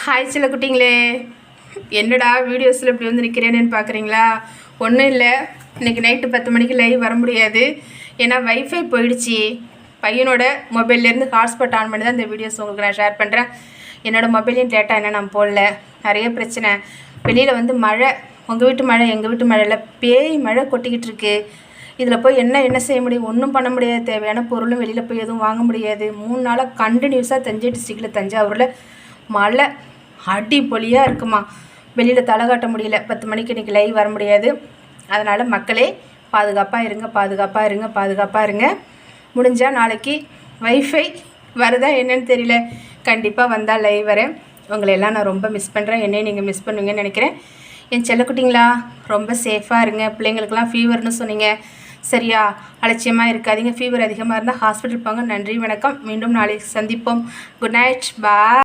Hi சில குட்டிங்களே, என்னடா வீடியோஸில் இப்படி வந்து நிற்கிறேன்னு பார்க்குறீங்களா? ஒன்றும் இல்லை, இன்றைக்கி நைட்டு 10 மணிக்கு லைவ் வர முடியாது. ஏன்னா வைஃபை போயிடுச்சு. பையனோட மொபைல்லேருந்து ஹாட்ஸ்பாட் ஆன் பண்ணி தான் இந்த வீடியோஸ் உங்களுக்கு நான் ஷேர் பண்ணுறேன். என்னோடய மொபைலையும் டேட்டா என்ன நான் போடல. நிறைய பிரச்சனை. வெளியில் வந்து மழை, உங்கள் வீட்டு மழை எங்கள் வீட்டு மழையில் பேய் மழை கொட்டிக்கிட்டு இருக்கு. இதில் போய் என்ன செய்ய முடியும்? ஒன்றும் பண்ண முடியாது. தேவையான பொருளும் வெளியில் போய் எதுவும் வாங்க முடியாது. 3 நாளாக கண்டினியூஸாக தஞ்சை டிஸ்ட்ரிக்டில் தஞ்சாவூரில் மழை அடிப்பொலியாக இருக்குமா. வெளியில் தலை காட்ட முடியல. 10 மணிக்கு இன்றைக்கி லைவ் வர முடியாது. அதனால் மக்களே பாதுகாப்பாக இருங்க, பாதுகாப்பாக இருங்க, பாதுகாப்பாக இருங்க. முடிஞ்சால் நாளைக்கு வைஃபை வருதா என்னன்னு தெரியல, கண்டிப்பாக வந்தால் லைவ் வரேன். உங்களையெல்லாம் நான் ரொம்ப மிஸ் பண்ணுறேன். என்னையும் நீங்கள் மிஸ் பண்ணுவீங்கன்னு நினைக்கிறேன். என் செல்லக்குட்டிங்களா, ரொம்ப சேஃபாக இருங்க. பிள்ளைங்களுக்கெல்லாம் ஃபீவர்னு சொன்னீங்க, சரியா? அலட்சியமாக இருக்காதீங்க. ஃபீவர் அதிகமாக இருந்தால் ஹாஸ்பிட்டல் போங்க. நன்றி, வணக்கம். மீண்டும் நாளைக்கு சந்திப்போம். குட் நைட், பாய்.